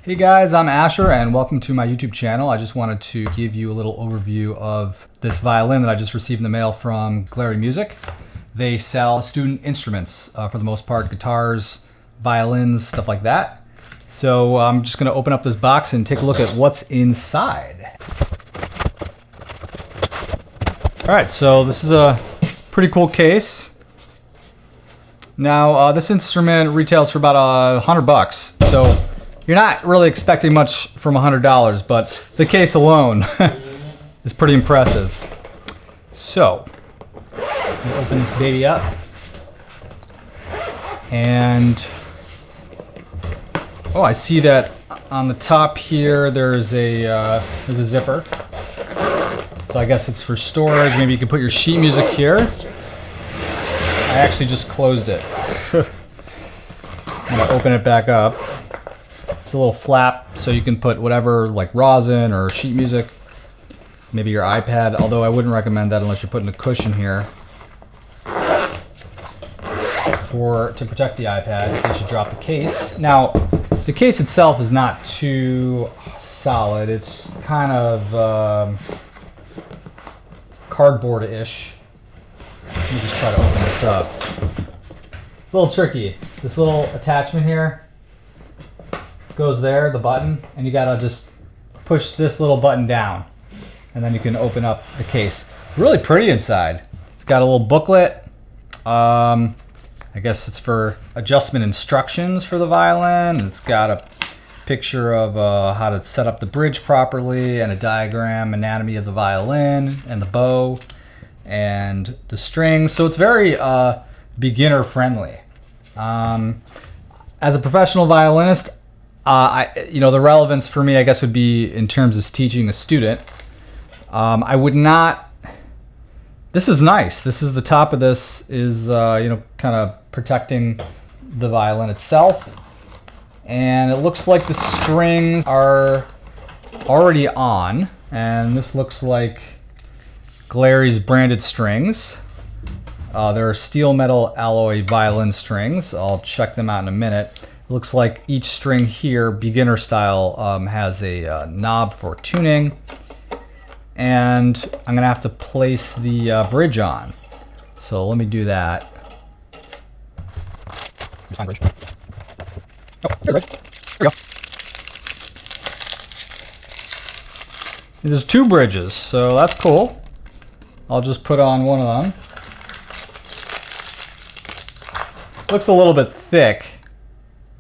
Hey guys, I'm Asher and welcome to my YouTube channel. I just wanted to give you a little overview of this violin that I just received in the mail from Glary Music. They sell student instruments, for the most part, guitars, violins, stuff like that. So I'm just going to open up this box and take a look at what's inside. Alright, so this is a pretty cool case. Now this instrument retails for about $100, so you're not really expecting much from $100, but the case alone is pretty impressive. So, I'm gonna open this baby up, and oh, I see that on the top here there's a zipper. So I guess it's for storage. Maybe you can put your sheet music here. I actually just closed it. I'm gonna open it back up. It's a little flap, so you can put whatever, like rosin or sheet music, maybe your iPad, although I wouldn't recommend that unless you're putting a cushion here to protect the iPad in case you drop the case. Now, the case itself is not too solid. It's kind of cardboard-ish. Let me just try to open this up. It's a little tricky. This little attachment here goes there, the button, and you gotta just push this little button down and then you can open up the case. Really pretty inside. It's got a little booklet. I guess it's for adjustment instructions for the violin. It's got a picture of how to set up the bridge properly and a diagram, anatomy of the violin and the bow and the strings. So it's very beginner friendly. As a professional violinist, the relevance for me, I guess, would be in terms of teaching a student. I would not. This is nice. This is the top of this is kind of protecting the violin itself, and it looks like the strings are already on, and this looks like Glary's branded strings. There are steel metal alloy violin strings. I'll check them out in a minute. It looks like each string here, beginner style, has a knob for tuning. And I'm gonna have to place the bridge on. So let me do that. Bridge. Oh, here we go. There's two bridges, so that's cool. I'll just put on one of them. Looks a little bit thick.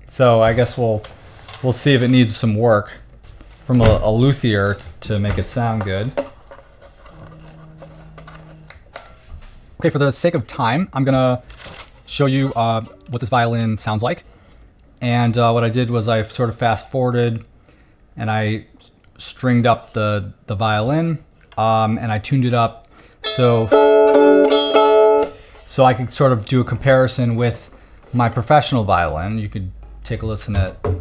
So I guess we'll see if it needs some work from a luthier to make it sound good. Okay, for the sake of time, I'm gonna show you what this violin sounds like. And what I did was I sort of fast forwarded and I stringed up the violin and I tuned it up so I could sort of do a comparison with my professional violin. You could take a listen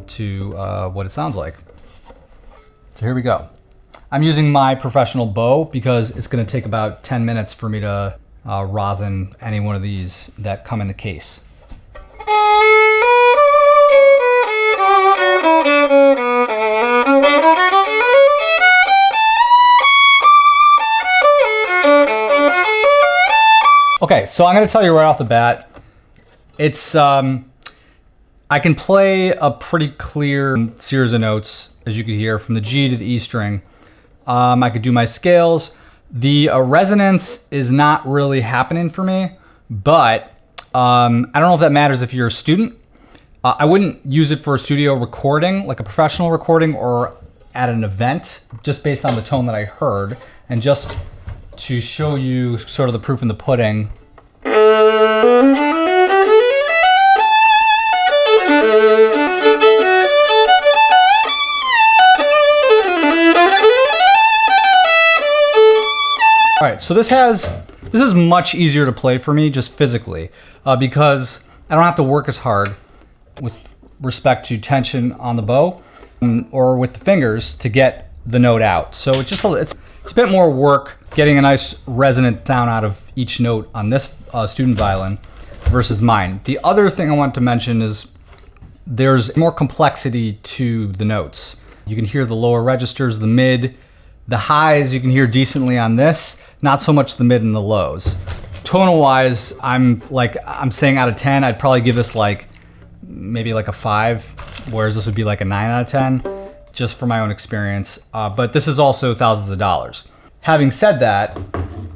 to what it sounds like. So here we go. I'm using my professional bow because it's going to take about 10 minutes for me to rosin any one of these that come in the case. Okay, so I'm going to tell you right off the bat, it's I can play a pretty clear series of notes, as you can hear, from the G to the E string. I could do my scales. The resonance is not really happening for me, but I don't know if that matters if you're a student. I wouldn't use it for a studio recording, like a professional recording or at an event, just based on the tone that I heard. And just to show you sort of the proof in the pudding. All right, so this is much easier to play for me just physically because I don't have to work as hard with respect to tension on the bow or with the fingers to get the note out. So it's a bit more work getting a nice resonant sound out of each note on this student violin versus mine. The other thing I want to mention is there's more complexity to the notes. You can hear the lower registers, the mid, the highs you can hear decently on this, not so much the mid and the lows. Tonal wise, I'm saying out of 10, I'd probably give this like maybe like a 5, whereas this would be like a 9 out of 10, just from my own experience. But this is also thousands of dollars. Having said that,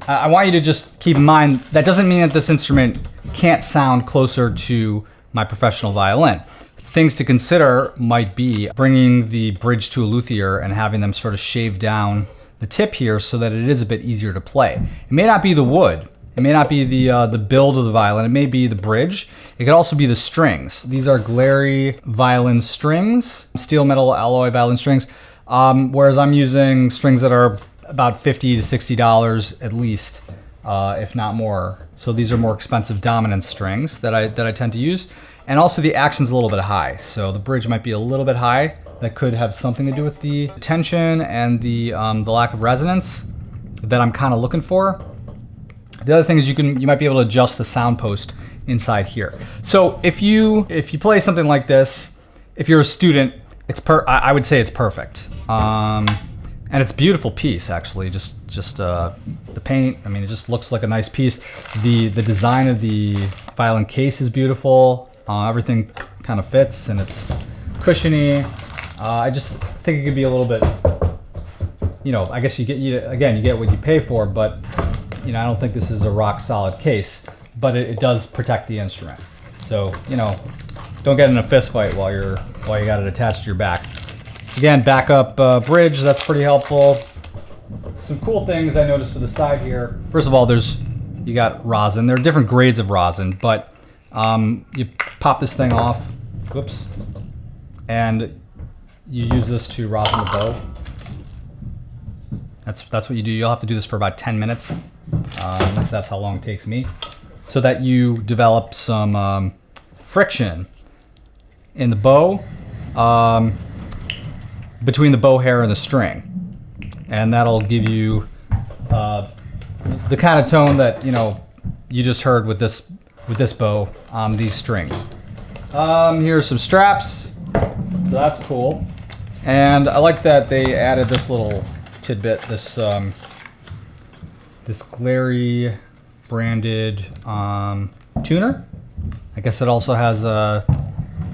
I want you to just keep in mind, that doesn't mean that this instrument can't sound closer to my professional violin. Things to consider might be bringing the bridge to a luthier and having them sort of shave down the tip here so that it is a bit easier to play. It may not be the wood. It may not be the build of the violin. It may be the bridge. It could also be the strings. These are glary violin strings, steel metal alloy violin strings, whereas I'm using strings that are about $50 to $60 at least, if not more. So these are more expensive dominant strings that I tend to use. And also the accent's a little bit high. So the bridge might be a little bit high. That could have something to do with the tension and the lack of resonance that I'm kind of looking for. The other thing is you might be able to adjust the sound post inside here. So if you play something like this, if you're a student, I would say it's perfect. And it's a beautiful piece, actually. Just the paint. I mean, it just looks like a nice piece. The design of the violin case is beautiful. Everything kind of fits, and it's cushiony. I just think it could be a little bit. I guess you get what you pay for, but I don't think this is a rock solid case. But it does protect the instrument. So don't get in a fist fight while you got it attached to your back. Again, backup bridge, that's pretty helpful. Some cool things I noticed to the side here. First of all, you got rosin. There are different grades of rosin, but you pop this thing off, whoops, and you use this to rosin the bow. That's what you do. You'll have to do this for about 10 minutes. That's how long it takes me. So that you develop some friction in the bow, between the bow hair and the string. And that'll give you the kind of tone that you just heard with this bow on these strings. Here's some straps, so that's cool. And I like that they added this little tidbit, this glary branded tuner. I guess it also has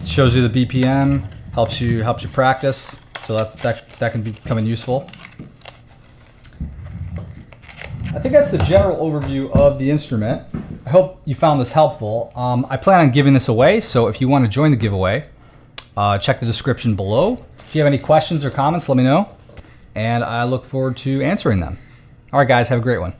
shows you the BPM, helps you practice. So that can be becoming useful. I think that's the general overview of the instrument. I hope you found this helpful. I plan on giving this away, so if you want to join the giveaway, check the description below. If you have any questions or comments, let me know, and I look forward to answering them. All right, guys, have a great one.